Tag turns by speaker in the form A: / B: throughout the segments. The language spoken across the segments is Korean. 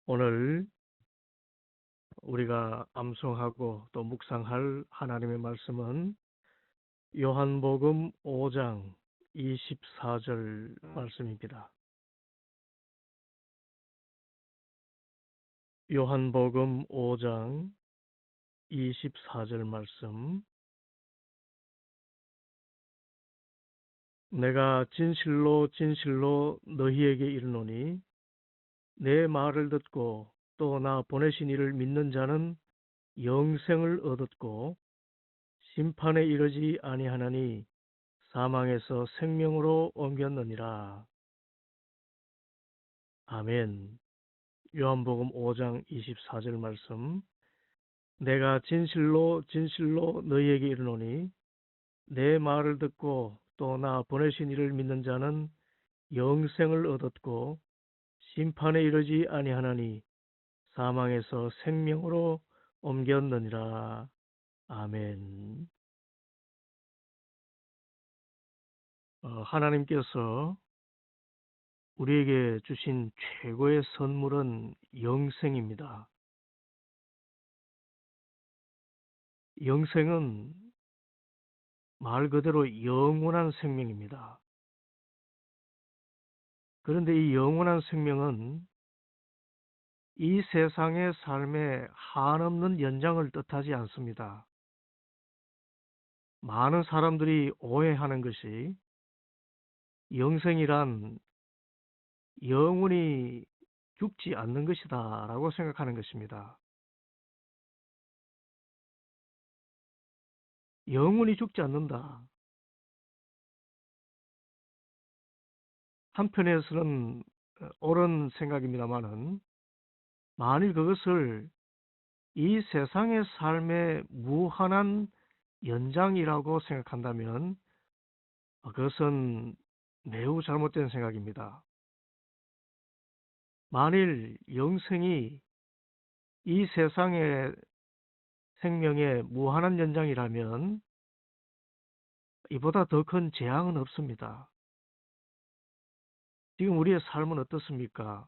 A: 오늘 우리가 암송하고 또 묵상할 하나님의 말씀은 요한복음 5장 24절 말씀입니다. 요한복음 5장 24절 말씀. 내가 진실로 진실로 너희에게 이르노니 내 말을 듣고 또 나 보내신 이를 믿는 자는 영생을 얻었고 심판에 이르지 아니하나니 사망에서 생명으로 옮겼느니라. 아멘. 요한복음 5장 24절 말씀. 내가 진실로 진실로 너희에게 이르노니 내 말을 듣고 또 나 보내신 이를 믿는 자는 영생을 얻었고 심판에 이르지 아니하나니 사망에서 생명으로 옮겼느니라. 아멘. 하나님께서 우리에게 주신 최고의 선물은 영생입니다. 영생은 말 그대로 영원한 생명입니다. 그런데 이 영원한 생명은 이 세상의 삶에 한없는 연장을 뜻하지 않습니다. 많은 사람들이 오해하는 것이 영생이란 영원히 죽지 않는 것이다 라고 생각하는 것입니다. 영원히 죽지 않는다. 한편에서는 옳은 생각입니다만은 만일 그것을 이 세상의 삶의 무한한 연장이라고 생각한다면 그것은 매우 잘못된 생각입니다. 만일 영생이 이 세상의 생명의 무한한 연장이라면 이보다 더 큰 재앙은 없습니다. 지금 우리의 삶은 어떻습니까?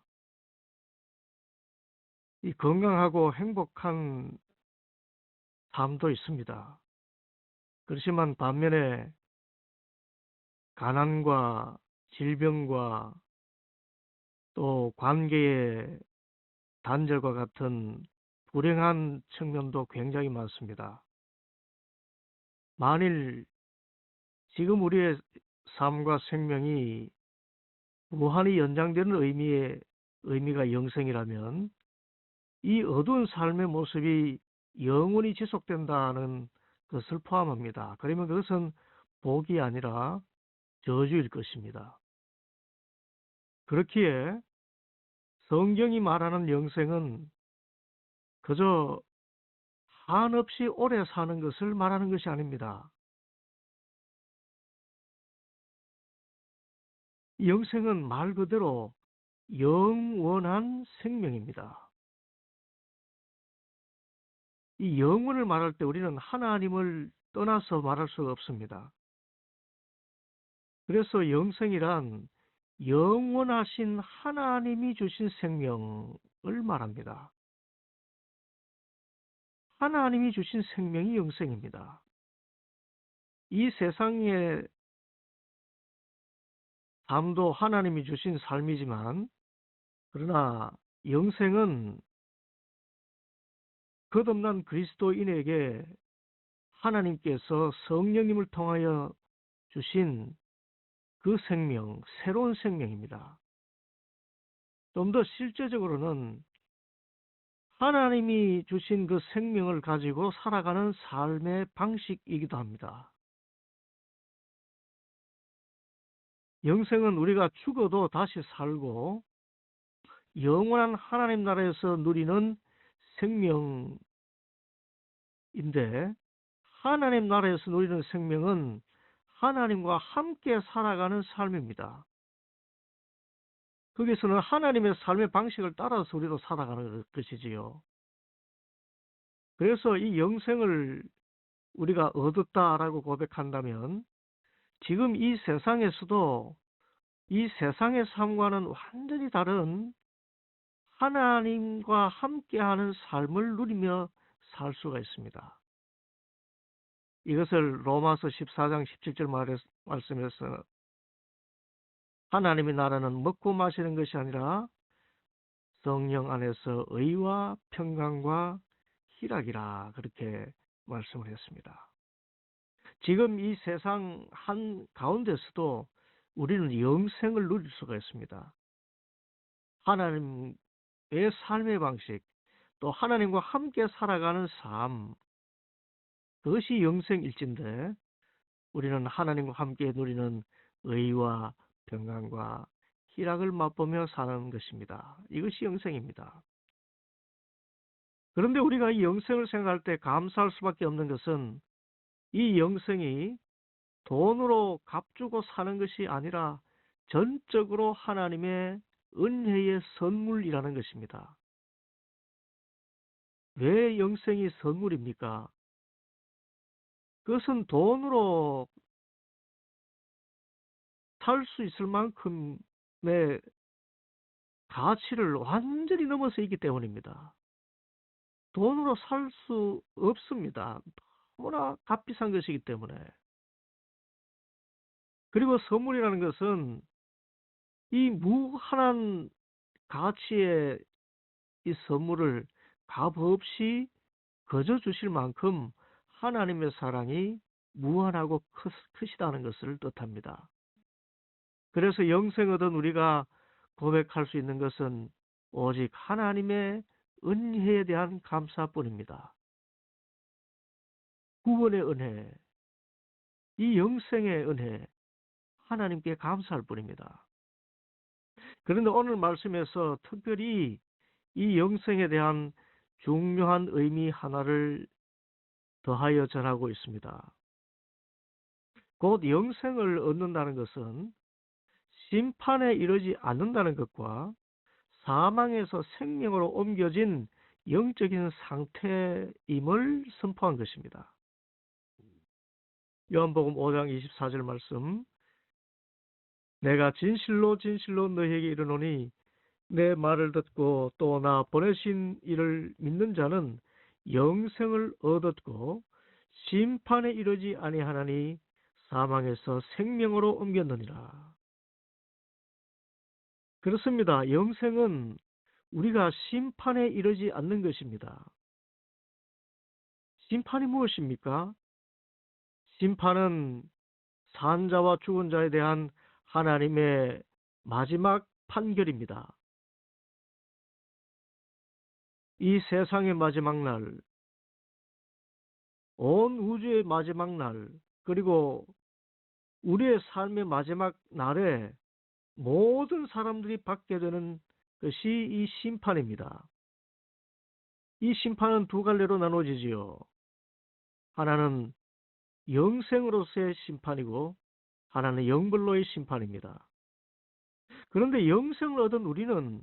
A: 이 건강하고 행복한 삶도 있습니다. 그렇지만 반면에 가난과 질병과 또 관계의 단절과 같은 불행한 측면도 굉장히 많습니다. 만일 지금 우리의 삶과 생명이 무한히 연장되는 의미가 영생이라면 이 어두운 삶의 모습이 영원히 지속된다는 것을 포함합니다. 그러면 그것은 복이 아니라 저주일 것입니다. 그렇기에 성경이 말하는 영생은 그저 한없이 오래 사는 것을 말하는 것이 아닙니다. 영생은 말 그대로 영원한 생명입니다. 이 영원을 말할 때 우리는 하나님을 떠나서 말할 수가 없습니다. 그래서 영생이란 영원하신 하나님이 주신 생명을 말합니다. 하나님이 주신 생명이 영생입니다. 이 세상의 삶도 하나님이 주신 삶이지만 그러나 영생은 거듭난 그리스도인에게 하나님께서 성령님을 통하여 주신 그 생명, 새로운 생명입니다. 좀 더 실제적으로는 하나님이 주신 그 생명을 가지고 살아가는 삶의 방식이기도 합니다. 영생은 우리가 죽어도 다시 살고 영원한 하나님 나라에서 누리는 생명인데, 하나님 나라에서 누리는 생명은 하나님과 함께 살아가는 삶입니다. 거기서는 하나님의 삶의 방식을 따라서 우리도 살아가는 것이지요. 그래서 이 영생을 우리가 얻었다라고 고백한다면 지금 이 세상에서도 이 세상의 삶과는 완전히 다른 하나님과 함께하는 삶을 누리며 살 수가 있습니다. 이것을 로마서 14장 17절 말씀에서 하나님의 나라는 먹고 마시는 것이 아니라 성령 안에서 의와 평강과 희락이라 그렇게 말씀을 했습니다. 지금 이 세상 한 가운데서도 우리는 영생을 누릴 수가 있습니다. 하나님의 삶의 방식, 또 하나님과 함께 살아가는 삶, 그것이 영생일진데 우리는 하나님과 함께 누리는 의와 평강과 희락을 맛보며 사는 것입니다. 이것이 영생입니다. 그런데 우리가 이 영생을 생각할 때 감사할 수밖에 없는 것은 이 영생이 돈으로 값주고 사는 것이 아니라 전적으로 하나님의 은혜의 선물이라는 것입니다. 왜 영생이 선물입니까? 그것은 돈으로 살 수 있을 만큼의 가치를 완전히 넘어서 있기 때문입니다. 돈으로 살 수 없습니다. 너무나 값비싼 것이기 때문에. 그리고 선물이라는 것은 이 무한한 가치의 이 선물을 값없이 거저 주실 만큼 하나님의 사랑이 무한하고 크시다는 것을 뜻합니다. 그래서 영생 얻은 우리가 고백할 수 있는 것은 오직 하나님의 은혜에 대한 감사뿐입니다. 구원의 은혜, 이 영생의 은혜, 하나님께 감사할 뿐입니다. 그런데 오늘 말씀에서 특별히 이 영생에 대한 중요한 의미 하나를 더하여 전하고 있습니다. 곧 영생을 얻는다는 것은 심판에 이르지 않는다는 것과 사망에서 생명으로 옮겨진 영적인 상태임을 선포한 것입니다. 요한복음 5장 24절 말씀, 내가 진실로 진실로 너희에게 이르노니 내 말을 듣고 또 나 보내신 이를 믿는 자는 영생을 얻었고 심판에 이르지 아니하나니 사망에서 생명으로 옮겼느니라. 그렇습니다. 영생은 우리가 심판에 이르지 않는 것입니다. 심판이 무엇입니까? 심판은 산자와 죽은 자에 대한 하나님의 마지막 판결입니다. 이 세상의 마지막 날, 온 우주의 마지막 날, 그리고 우리의 삶의 마지막 날에 모든 사람들이 받게 되는 것이 이 심판입니다. 이 심판은 두 갈래로 나눠지지요. 하나는 영생으로서의 심판이고 하나는 영벌로의 심판입니다. 그런데 영생을 얻은 우리는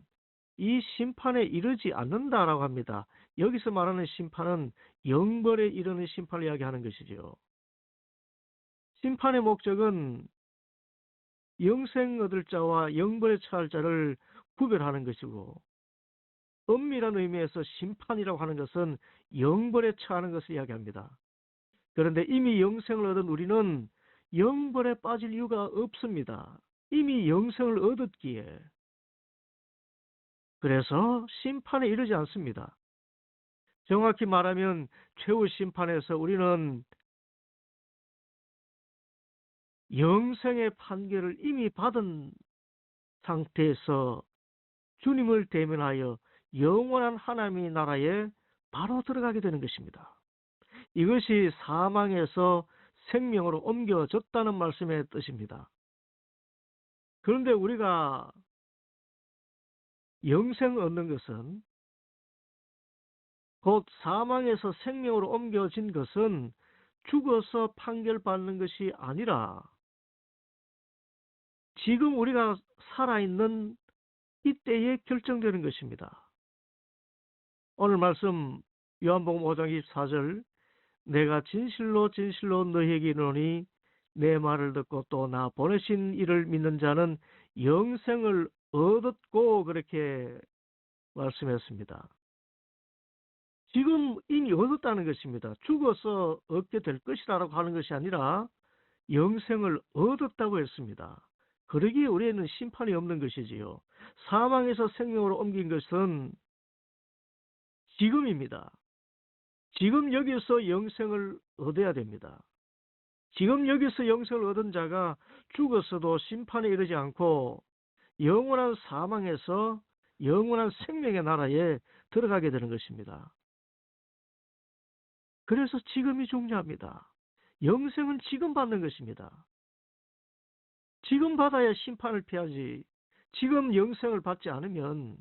A: 이 심판에 이르지 않는다라고 합니다. 여기서 말하는 심판은 영벌에 이르는 심판을 이야기하는 것이지요. 심판의 목적은 영생 얻을 자와 영벌에 처할 자를 구별하는 것이고, 엄밀한 의미에서 심판이라고 하는 것은 영벌에 처하는 것을 이야기합니다. 그런데 이미 영생을 얻은 우리는 영벌에 빠질 이유가 없습니다. 이미 영생을 얻었기에. 그래서 심판에 이르지 않습니다. 정확히 말하면 최후 심판에서 우리는 영생의 판결을 이미 받은 상태에서 주님을 대면하여 영원한 하나님의 나라에 바로 들어가게 되는 것입니다. 이것이 사망에서 생명으로 옮겨졌다는 말씀의 뜻입니다. 그런데 우리가 영생을 얻는 것은, 곧 사망에서 생명으로 옮겨진 것은 죽어서 판결받는 것이 아니라 지금 우리가 살아있는 이때에 결정되는 것입니다. 오늘 말씀 요한복음 5장 24절, 내가 진실로 진실로 너희에게 이르노니 내 말을 듣고 또 나 보내신 이를 믿는 자는 영생을 얻었고, 그렇게 말씀했습니다. 지금 이미 얻었다는 것입니다. 죽어서 얻게 될 것이라고 하는 것이 아니라 영생을 얻었다고 했습니다. 그러기에 우리에는 심판이 없는 것이지요. 사망에서 생명으로 옮긴 것은 지금입니다. 지금 여기서 영생을 얻어야 됩니다. 지금 여기서 영생을 얻은 자가 죽었어도 심판에 이르지 않고 영원한 사망에서 영원한 생명의 나라에 들어가게 되는 것입니다. 그래서 지금이 중요합니다. 영생은 지금 받는 것입니다. 지금 받아야 심판을 피하지. 지금 영생을 받지 않으면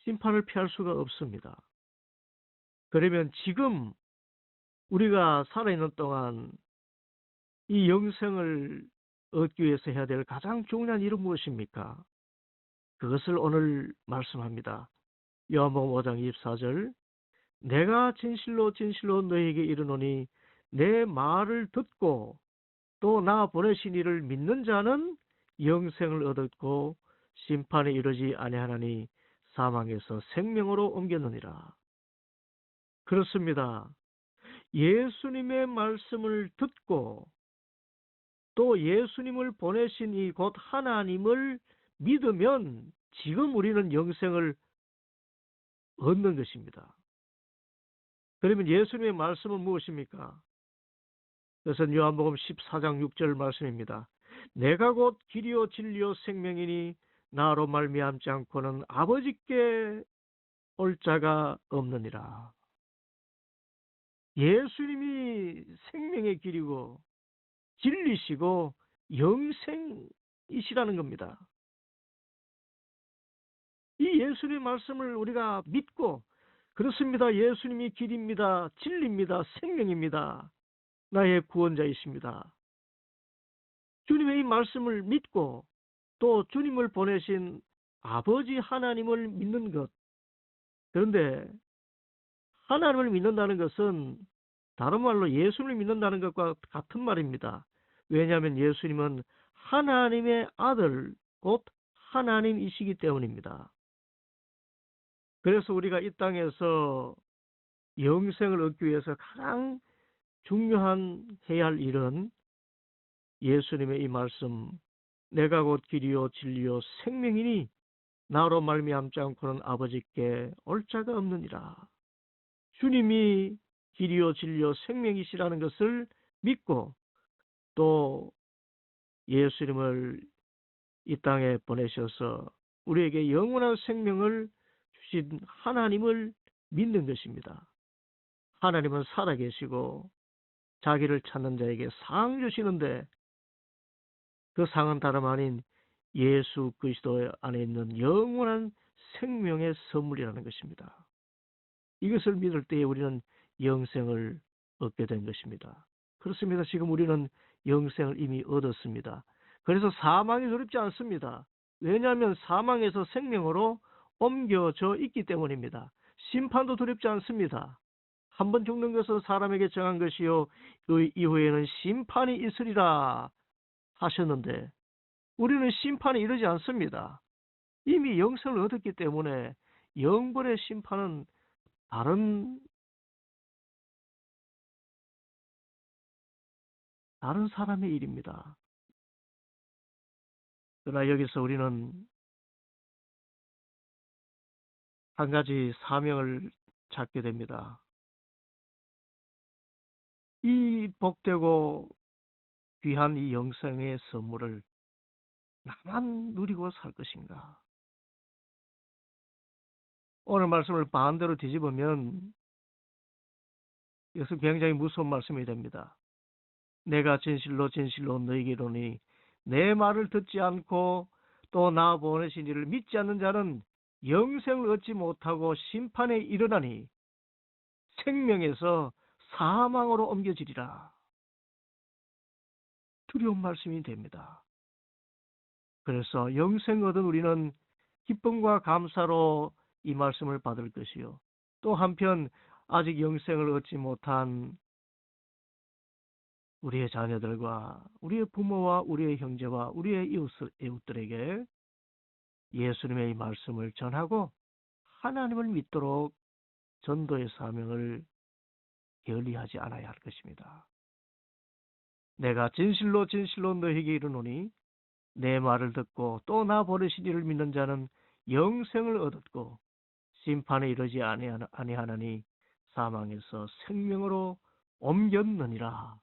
A: 심판을 피할 수가 없습니다. 그러면 지금 우리가 살아있는 동안 이 영생을 얻기 위해서 해야 될 가장 중요한 일은 무엇입니까? 그것을 오늘 말씀합니다. 요한복음 5장 24절, 내가 진실로 진실로 너희에게 이르노니 내 말을 듣고 또 나 보내신 이를 믿는 자는 영생을 얻었고 심판에 이르지 아니하나니 사망에서 생명으로 옮겼느니라. 그렇습니다. 예수님의 말씀을 듣고 또 예수님을 보내신 이 곧 하나님을 믿으면 지금 우리는 영생을 얻는 것입니다. 그러면 예수님의 말씀은 무엇입니까? 그것은 요한복음 14장 6절 말씀입니다. 내가 곧 길이요 진리요 생명이니 나로 말미암지 않고는 아버지께 올 자가 없느니라. 예수님이 생명의 길이고 진리시고 영생이시라는 겁니다. 이 예수님의 말씀을 우리가 믿고 그렇습니다. 예수님이 길입니다. 진리입니다. 생명입니다. 나의 구원자이십니다. 주님의 이 말씀을 믿고 또 주님을 보내신 아버지 하나님을 믿는 것. 그런데 하나님을 믿는다는 것은 다른 말로 예수님을 믿는다는 것과 같은 말입니다. 왜냐하면 예수님은 하나님의 아들, 곧 하나님이시기 때문입니다. 그래서 우리가 이 땅에서 영생을 얻기 위해서 가장 중요한 해야 할 일은 예수님의 이 말씀, 내가 곧 길이요 진리요 생명이니 나로 말미암지 않고는 아버지께 올 자가 없느니라. 주님이 길이요 진리요 생명이시라는 것을 믿고 또 예수님을 이 땅에 보내셔서 우리에게 영원한 생명을 주신 하나님을 믿는 것입니다. 하나님은 살아계시고 자기를 찾는 자에게 상 주시는데 그 상은 다름 아닌 예수 그리스도 안에 있는 영원한 생명의 선물이라는 것입니다. 이것을 믿을 때에 우리는 영생을 얻게 된 것입니다. 그렇습니다. 지금 우리는 영생을 이미 얻었습니다. 그래서 사망이 두렵지 않습니다. 왜냐하면 사망에서 생명으로 옮겨져 있기 때문입니다. 심판도 두렵지 않습니다. 한 번 죽는 것은 사람에게 정한 것이요 이후에는 심판이 있으리라 하셨는데 우리는 심판에 이르지 않습니다. 이미 영생을 얻었기 때문에 영벌의 심판은 다른 사람의 일입니다. 그러나 여기서 우리는 한 가지 사명을 찾게 됩니다. 이 복되고 귀한 이 영생의 선물을 나만 누리고 살 것인가? 오늘 말씀을 반대로 뒤집으면 이것은 굉장히 무서운 말씀이 됩니다. 내가 진실로 진실로 너희에게 이르노니 내 말을 듣지 않고 또 나 보내신 이를 믿지 않는 자는 영생을 얻지 못하고 심판에 이르나니 생명에서 사망으로 옮겨지리라. 두려운 말씀이 됩니다. 그래서 영생 얻은 우리는 기쁨과 감사로 이 말씀을 받을 것이요. 또 한편 아직 영생을 얻지 못한 우리의 자녀들과 우리의 부모와 우리의 형제와 우리의 이웃들에게 예수님의 이 말씀을 전하고 하나님을 믿도록 전도의 사명을 게을리하지 않아야 할 것입니다. 내가 진실로 진실로 너희에게 이르노니 내 말을 듣고 또 나 보내신 이를 믿는 자는 영생을 얻었고 심판에 이르지 아니하나니 사망에서 생명으로 옮겼느니라.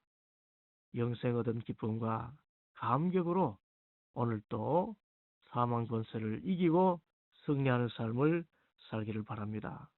A: 영생 얻은 기쁨과 감격으로 오늘 또 사망 권세를 이기고 승리하는 삶을 살기를 바랍니다.